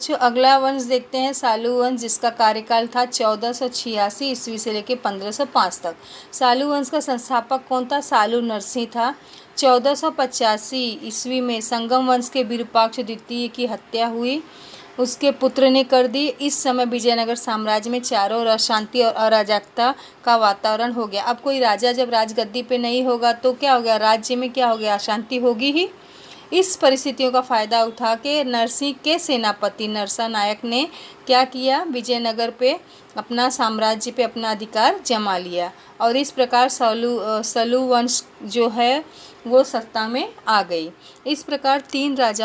जो अगला वंश देखते हैं सालू वंश, जिसका कार्यकाल था 1486 ईस्वी से लेकर 1505 तक। सालू वंश का संस्थापक कौन था? सालू नरसिंह था। 1485 ईस्वी में संगम वंश के विरूपाक्ष द्वितीय की हत्या हुई, उसके पुत्र ने कर दी। इस समय विजयनगर साम्राज्य में चारों ओर अशांति और अराजकता का वातावरण हो गया। अब कोई राजा जब राजगद्दी पे नहीं होगा तो क्या हो गया? राज्य में क्या हो गया? अशांति होगी ही। इस परिस्थितियों का फायदा उठा के नरसिंह के सेनापति नरसा नायक ने क्या किया? विजयनगर पे अपना साम्राज्य पे अपना अधिकार जमा लिया और इस प्रकार सलू वंश जो है वो सत्ता में आ गई। इस प्रकार लगभग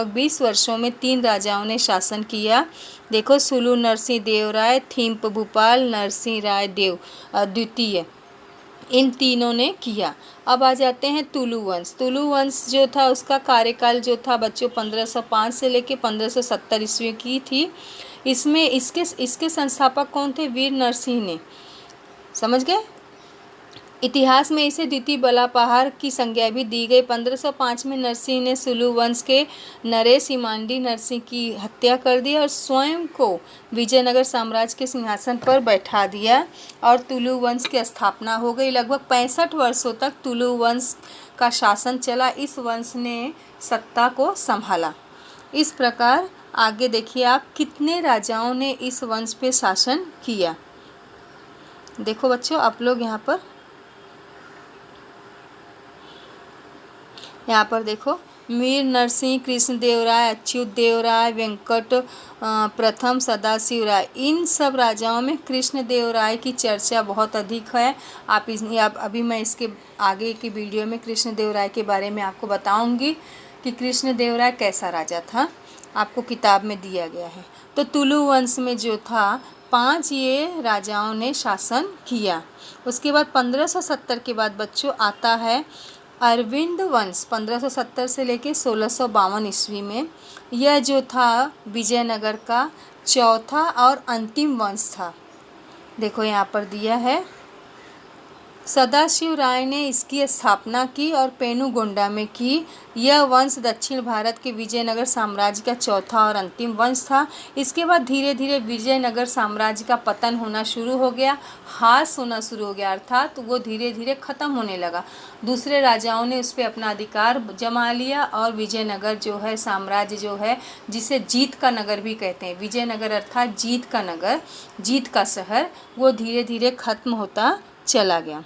20 वर्षों में 3 राजाओं ने शासन किया। देखो, सुलू नरसिंह देव राय, थिम्प भूपाल नरसिंह राय देव द्वितीय, इन तीनों ने किया। अब आ जाते हैं तुलु वंश। तुलु वंश जो था उसका कार्यकाल जो था बच्चों 1505 से लेके 1570 ईस्वी की थी। इसमें इसके संस्थापक कौन थे? वीर नरसिंह ने। समझ गए? इतिहास में इसे द्वितीय बलापहार की संज्ञा भी दी गई। 1505 में नरसिंह ने सुलु वंश के नरेश इमांडी नरसिंह की हत्या कर दी और स्वयं को विजयनगर साम्राज्य के सिंहासन पर बैठा दिया और तुलु वंश की स्थापना हो गई। लगभग 65 वर्षों तक तुलु वंश का शासन चला। इस वंश ने सत्ता को संभाला। इस प्रकार आगे देखिए आप, कितने राजाओं ने इस वंश पे शासन किया। देखो बच्चों, आप लोग यहाँ पर देखो, वीर नरसिंह, कृष्णदेव राय, अच्युत देव राय, वेंकट प्रथम, सदाशिव राय, इन सब राजाओं में कृष्णदेव राय की चर्चा बहुत अधिक है। अभी मैं इसके आगे की वीडियो में कृष्णदेव राय के बारे में आपको बताऊंगी कि कृष्णदेव राय कैसा राजा था, आपको किताब में दिया गया है। तो तुलु वंश में जो था 5 ये राजाओं ने शासन किया। उसके बाद 1570 के बाद बच्चों आता है अरविंद वंश। 1570 से लेके 1652 ईस्वी में यह जो था विजयनगर का चौथा और अंतिम वंश था। देखो यहाँ पर दिया है, सदाशिव राय ने इसकी स्थापना की और पेनुगोंडा में की। यह वंश दक्षिण भारत के विजयनगर साम्राज्य का चौथा और अंतिम वंश था। इसके बाद धीरे धीरे विजयनगर साम्राज्य का पतन होना शुरू हो गया, ह्रास होना शुरू हो गया, अर्थात वो धीरे धीरे ख़त्म होने लगा। दूसरे राजाओं ने उस पर अपना अधिकार जमा लिया और विजयनगर जो है साम्राज्य जो है, जिसे जीत का नगर भी कहते हैं, विजयनगर अर्थात जीत का नगर, जीत का शहर, वो धीरे धीरे ख़त्म होता चला गया।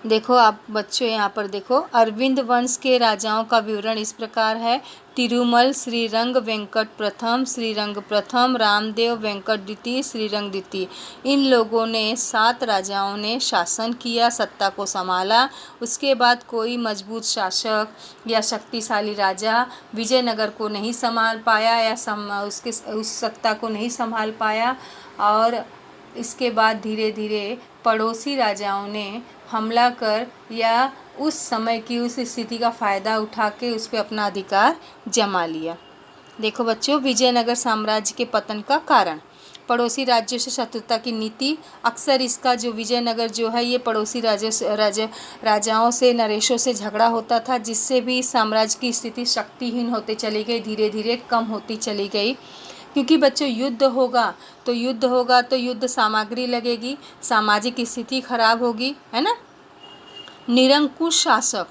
देखो आप बच्चों, यहाँ पर देखो, अरविंद वंश के राजाओं का विवरण इस प्रकार है। तिरुमल श्रीरंग वेंकट प्रथम, श्रीरंग प्रथम, रामदेव वेंकट द्वितीय, श्रीरंग द्वितीय, इन लोगों ने 7 राजाओं ने शासन किया, सत्ता को संभाला। उसके बाद कोई मजबूत शासक या शक्तिशाली राजा विजयनगर को नहीं संभाल पाया या उस सत्ता को नहीं संभाल पाया और इसके बाद धीरे धीरे पड़ोसी राजाओं ने हमला कर या उस समय की उस स्थिति का फ़ायदा उठा के उस पर अपना अधिकार जमा लिया। देखो बच्चों, विजयनगर साम्राज्य के पतन का कारण, पड़ोसी राज्यों से शत्रुता की नीति। अक्सर इसका जो विजयनगर जो है ये पड़ोसी राजाओं से, नरेशों से झगड़ा होता था, जिससे भी साम्राज्य की स्थिति शक्तिहीन होते चली गई, धीरे धीरे कम होती चली गई। क्योंकि बच्चों युद्ध होगा तो युद्ध सामग्री लगेगी, सामाजिक स्थिति खराब होगी, है ना। निरंकुश शासक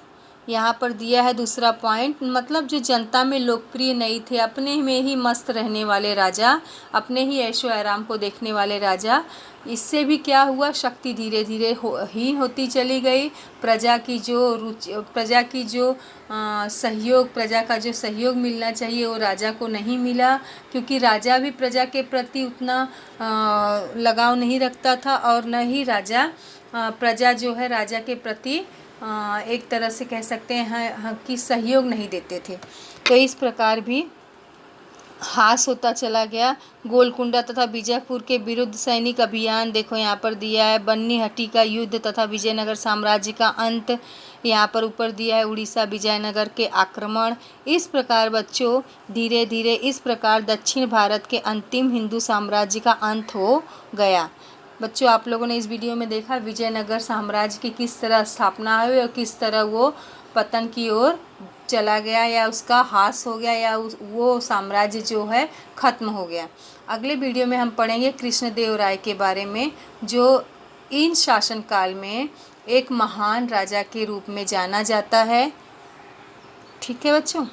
यहाँ पर दिया है दूसरा पॉइंट, मतलब जो जनता में लोकप्रिय नहीं थे, अपने में ही मस्त रहने वाले राजा, अपने ही ऐशो आराम को देखने वाले राजा। इससे भी क्या हुआ, शक्ति धीरे धीरे हीन होती चली गई। प्रजा की जो सहयोग, प्रजा का जो सहयोग मिलना चाहिए वो राजा को नहीं मिला, क्योंकि राजा भी प्रजा के प्रति उतना लगाव नहीं रखता था और न ही प्रजा जो है राजा के प्रति एक तरह से कह सकते हैं कि सहयोग नहीं देते थे। तो इस प्रकार भी ह्रास होता चला गया। गोलकुंडा तथा बीजापुर के विरुद्ध सैनिक अभियान, देखो यहाँ पर दिया है। बन्नीहट्टी का युद्ध तथा विजयनगर साम्राज्य का अंत, यहाँ पर ऊपर दिया है। उड़ीसा विजयनगर के आक्रमण। इस प्रकार बच्चों धीरे धीरे इस प्रकार दक्षिण भारत के अंतिम हिंदू साम्राज्य का अंत हो गया। बच्चों आप लोगों ने इस वीडियो में देखा विजयनगर साम्राज्य की किस तरह स्थापना हुई और किस तरह वो पतन की ओर चला गया या उसका ह्रास हो गया या वो साम्राज्य जो है ख़त्म हो गया। अगले वीडियो में हम पढ़ेंगे कृष्णदेव राय के बारे में, जो इन शासनकाल में एक महान राजा के रूप में जाना जाता है। ठीक है बच्चों।